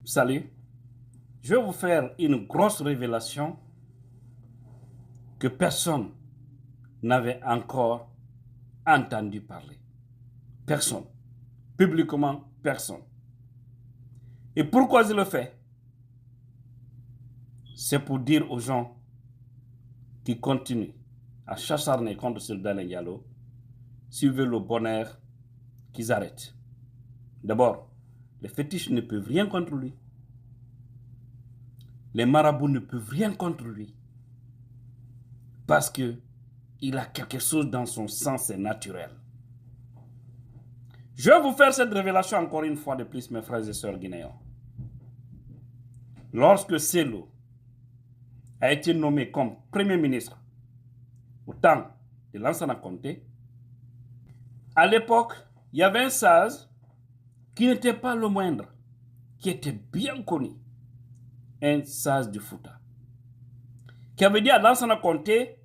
Salut, je vais vous faire une grosse révélation que personne n'avait encore entendu parler. Personne. Publiquement, personne. Et pourquoi je le fais? C'est pour dire aux gens qui continuent à s'acharner contre Souleymane Diallo, s'ils veulent le bonheur, qu'ils arrêtent. D'abord, les fétiches ne peuvent rien contre lui. Les marabouts ne peuvent rien contre lui. Parce qu'il a quelque chose dans son sang, c'est naturel. Je vais vous faire cette révélation encore une fois de plus, mes frères et sœurs guinéens. Lorsque Cellou a été nommé comme Premier ministre au temps de Lansana Conté, à l'époque, il y avait un sage qui n'était pas le moindre, qui était bien connu, un sage du Fouta, qui avait dit à Lansana Conté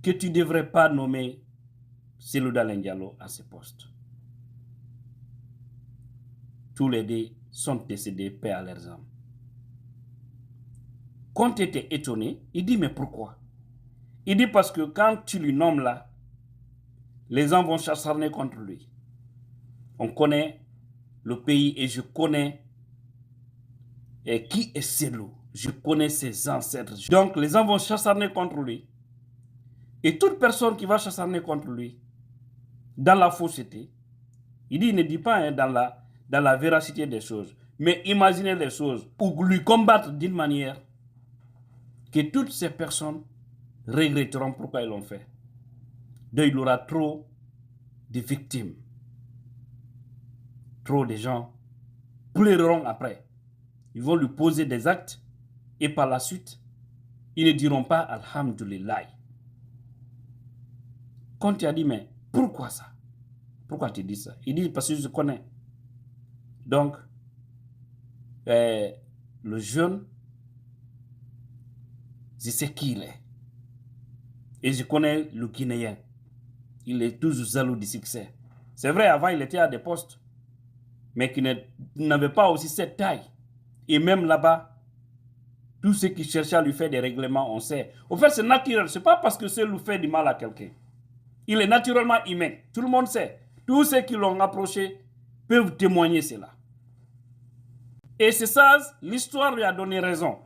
que tu ne devrais pas nommer Cellou Dalein Diallo à ce poste. Tous les deux sont décédés, paix à leurs âmes. Conté était étonné, il dit mais pourquoi? Il dit parce que quand tu lui nommes là, les gens vont s'acharner contre lui. On connaît le pays et je connais qui est Cellou. Je connais ses ancêtres. Donc les gens vont s'acharner contre lui. Et toute personne qui va s'acharner contre lui, dans la fausseté, il ne dit pas hein, dans la véracité des choses, mais imaginez les choses ou lui combattre d'une manière que toutes ces personnes regretteront pourquoi ils l'ont fait. Donc il aura trop de victimes. Trop de gens pleureront après. Ils vont lui poser des actes et par la suite, ils ne diront pas Alhamdulillah. Quand tu as dit, mais pourquoi ça? Pourquoi tu dis ça? Il dit, parce que je connais. Donc, le jeune, je sais qui il est. Et je connais le Guinéen. Il est toujours jaloux du succès. C'est vrai, avant, il était à des postes, mais qui n'avait pas aussi cette taille. Et même là-bas, tous ceux qui cherchaient à lui faire des règlements, on sait. Au fait, c'est naturel. Ce n'est pas parce que c'est lui fait du mal à quelqu'un. Il est naturellement humain. Tout le monde sait. Tous ceux qui l'ont approché peuvent témoigner cela. Et c'est ça, l'histoire lui a donné raison.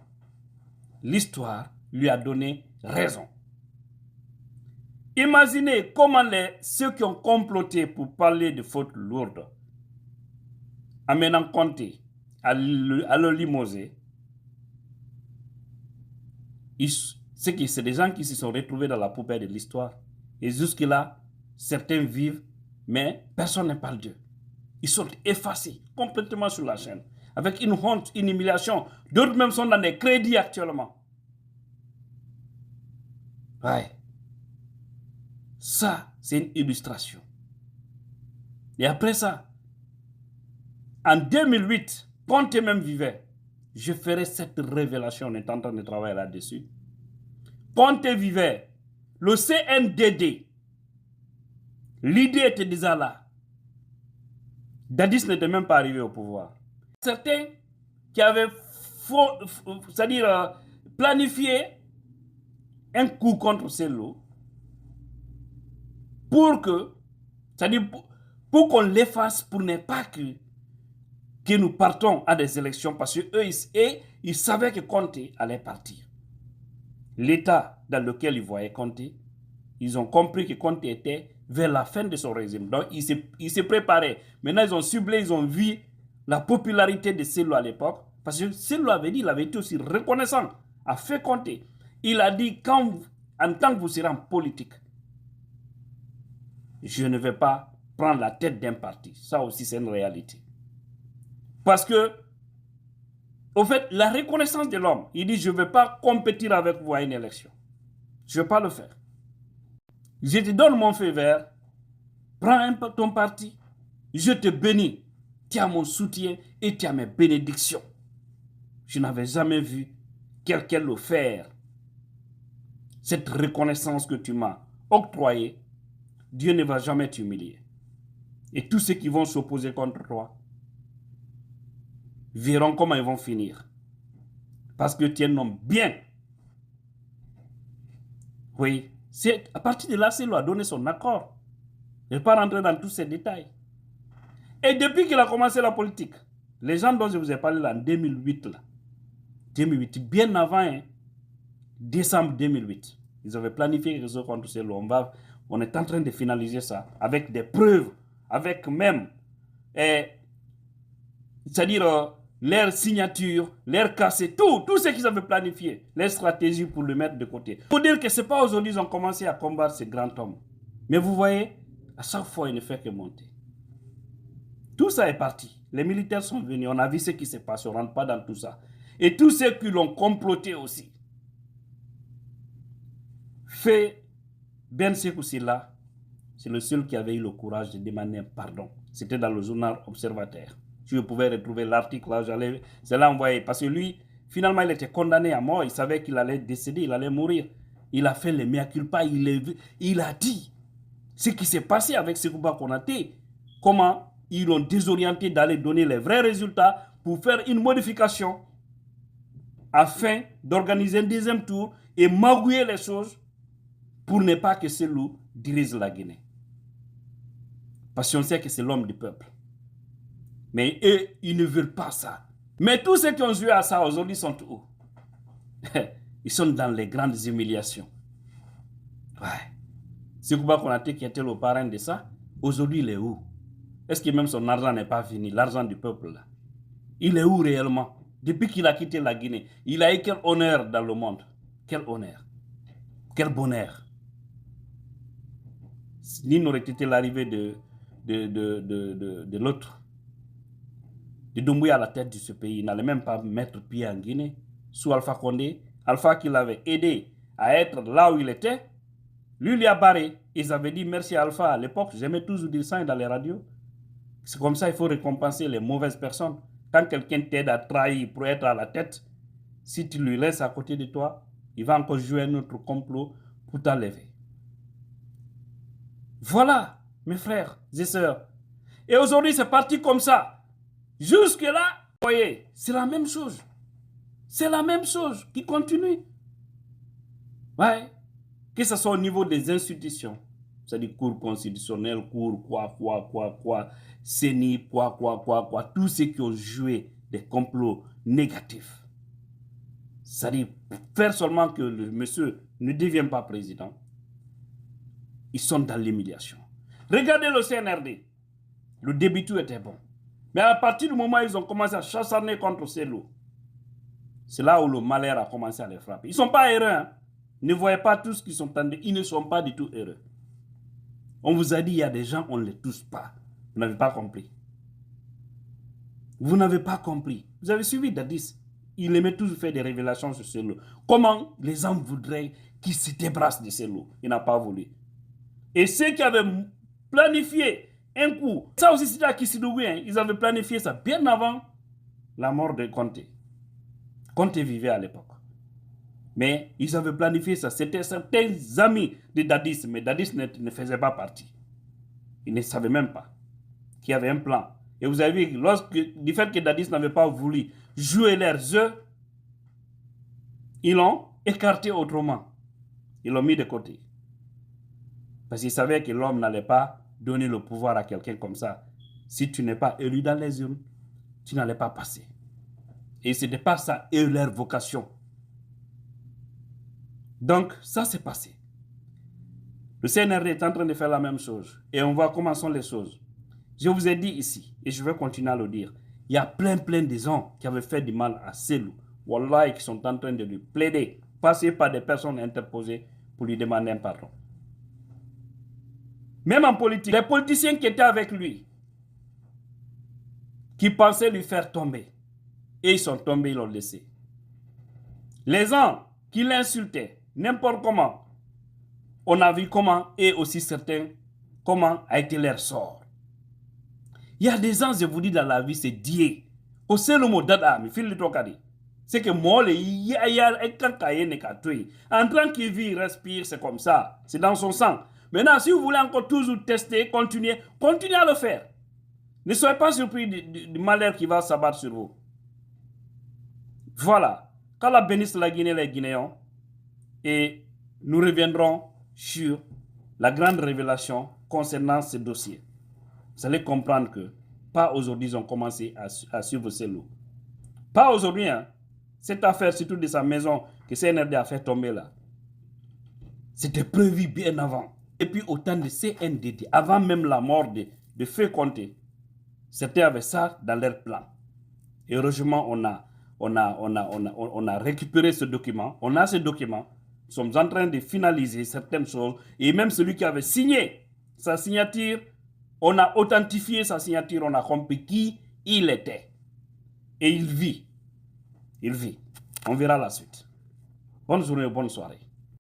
L'histoire lui a donné raison. Imaginez comment ceux qui ont comploté pour parler de fautes lourdes, amenant Conté à le limoger, c'est des gens qui se sont retrouvés dans la poubelle de l'histoire. Et jusque-là, certains vivent, mais personne ne parle d'eux. Ils sont effacés complètement sur la chaîne, avec une honte, une humiliation. D'autres même sont dans des crédits actuellement. Ouais. Ça, c'est une illustration. Et après ça, en 2008, Conté même vivait. Je ferai cette révélation, on est en train de travailler là-dessus. Conté vivait. Le CNDD, l'idée était déjà là. Dadis n'était même pas arrivé au pouvoir. Certains qui avaient c'est-à-dire planifié un coup contre Cellou pour que, c'est-à-dire pour qu'on l'efface, pour ne pas que nous partons à des élections, parce qu'eux, ils savaient que Conté allait partir. L'état dans lequel ils voyaient Conté, ils ont compris que Conté était vers la fin de son régime. Donc, ils se préparaient. Maintenant, ils ont ciblé, ils ont vu la popularité de Cellou à l'époque. Parce que Cellou avait dit, il avait été aussi reconnaissant, a fait Conté. Il a dit, en tant que vous serez en politique, je ne vais pas prendre la tête d'un parti. Ça aussi, c'est une réalité. Parce que, au fait, la reconnaissance de l'homme, il dit, je ne vais pas compétir avec vous à une élection. Je ne vais pas le faire. Je te donne mon feu vert, prends ton parti, je te bénis, tu as mon soutien et tu as mes bénédictions. Je n'avais jamais vu quelqu'un le faire. Cette reconnaissance que tu m'as octroyée, Dieu ne va jamais t'humilier. Et tous ceux qui vont s'opposer contre toi, verront comment ils vont finir. Parce que tu es un homme bien. Oui, c'est à partir de là, Cellou a donné son accord. Je ne vais pas rentrer dans tous ces détails. Et depuis qu'il a commencé la politique, les gens dont je vous ai parlé là, en 2008, 2008, bien avant, hein, décembre 2008, ils avaient planifié quelque chose contre Cellou. On est en train de finaliser ça avec des preuves, avec même, c'est-à-dire leur signature, leur cassé, tout ce qu'ils avaient planifié, leur stratégie pour le mettre de côté. Pour dire que ce n'est pas aujourd'hui qu'ils ont commencé à combattre ce grand homme. Mais vous voyez, à chaque fois, il ne fait que monter. Tout ça est parti. Les militaires sont venus, on a vu ce qui s'est passé, on ne rentre pas dans tout ça. Et tous ceux qui l'ont comploté aussi. Fait Ben Sekou Sylla, c'est le seul qui avait eu le courage de demander un pardon. C'était dans le journal Observateur. Si je pouvais retrouver l'article là, j'allais l'envoyer. Parce que lui, finalement, il était condamné à mort. Il savait qu'il allait décéder, il allait mourir. Il a fait le mea culpa, il a dit ce qui s'est passé avec Sekouba Konaté. Comment ils l'ont désorienté d'aller donner les vrais résultats pour faire une modification afin d'organiser un deuxième tour et magouiller les choses pour ne pas que Cellou dirige la Guinée. Parce qu'on sait que c'est l'homme du peuple. Mais eux, ils ne veulent pas ça. Mais tous ceux qui ont joué à ça aujourd'hui sont où? Ils sont dans les grandes humiliations. Ouais. Sekouba Konaté qui était le parrain de ça, aujourd'hui il est où? Est-ce que même son argent n'est pas fini, l'argent du peuple là? Il est où réellement? Depuis qu'il a quitté la Guinée, il a eu quel honneur dans le monde? Quel honneur? Quel bonheur? Ni n'aurait été l'arrivée de l'autre, de Doumbouya à la tête de ce pays, il n'allait même pas mettre pied en Guinée, sous Alpha Condé. Alpha qui l'avait aidé à être là où il était, lui a barré. Ils avaient dit merci à Alpha à l'époque, j'aimais toujours dire ça dans les radios. C'est comme ça, il faut récompenser les mauvaises personnes. Quand quelqu'un t'aide à trahir pour être à la tête, si tu lui laisses à côté de toi, il va encore jouer un autre complot pour t'enlever. Voilà, mes frères et sœurs. Et aujourd'hui, c'est parti comme ça. Jusque-là, vous voyez, c'est la même chose. C'est la même chose qui continue. Ouais. Que ce soit au niveau des institutions, c'est-à-dire cours constitutionnels, cours quoi, CENI, quoi, tous ceux qui ont joué des complots négatifs. C'est-à-dire faire seulement que le monsieur ne devienne pas président. Ils sont dans l'humiliation. Regardez le CNRD. Le début tout était bon. Mais à partir du moment où ils ont commencé à chassarner contre Cellou, c'est là où le malheur a commencé à les frapper. Ils ne sont pas heureux. Hein? Ne voyez pas tous qui sont tendus. Ils ne sont pas du tout heureux. On vous a dit, il y a des gens, on ne les touche pas. Vous n'avez pas compris. Vous n'avez pas compris. Vous avez suivi Dadis. Il aimait toujours faire des révélations sur Cellou. Comment les hommes voudraient qu'il se débarrasse de Cellou? Il n'a pas voulu. Et ceux qui avaient planifié un coup, ça aussi c'était à Kissidougou, hein, ils avaient planifié ça bien avant la mort de Conté. Conté vivait à l'époque. Mais ils avaient planifié ça. C'était certains amis de Dadis, mais Dadis ne faisait pas partie. Il ne savait même pas qu'il y avait un plan. Et vous avez vu, du fait que Dadis n'avait pas voulu jouer leurs jeux, ils l'ont écarté autrement. Ils l'ont mis de côté. Parce qu'ils savaient que l'homme n'allait pas donner le pouvoir à quelqu'un comme ça. Si tu n'es pas élu dans les urnes, tu n'allais pas passer. Et ce n'était pas ça, et leur vocation. Donc, ça s'est passé. Le CNRD est en train de faire la même chose. Et on voit comment sont les choses. Je vous ai dit ici, et je vais continuer à le dire, il y a plein de gens qui avaient fait du mal à Cellou. Wallah, qui sont en train de lui plaider, passer par des personnes interposées pour lui demander un pardon. Même en politique, les politiciens qui étaient avec lui, qui pensaient lui faire tomber, et ils sont tombés, ils l'ont laissé. Les gens qui l'insultaient, n'importe comment, on a vu comment, et aussi certains, comment a été leur sort. Il y a des gens, je vous dis, dans la vie, c'est Dieu. Au seul mot d'Adam, il fait le trocadé. C'est que moi, il y a un cancaïen et katoué. En tant qu'il vit, il respire, c'est comme ça. C'est dans son sang. Maintenant, si vous voulez encore toujours tester, continuez à le faire. Ne soyez pas surpris du malheur qui va s'abattre sur vous. Voilà. Qu'Allah bénisse la Guinée et les Guinéens. Et nous reviendrons sur la grande révélation concernant ce dossier. Vous allez comprendre que pas aujourd'hui ils ont commencé à suivre ces lots. Pas aujourd'hui, hein. Cette affaire, surtout de sa maison que CNRD a fait tomber là, c'était prévu bien avant. Et puis au temps de CNDD, avant même la mort de Feu Conté, c'était avec ça dans leur plan. Et heureusement, on a récupéré ce document. On a ce document. Nous sommes en train de finaliser certaines choses. Et même celui qui avait signé sa signature, on a authentifié sa signature. On a compris qui il était. Et il vit. Il vit. On verra la suite. Bonne journée, bonne soirée.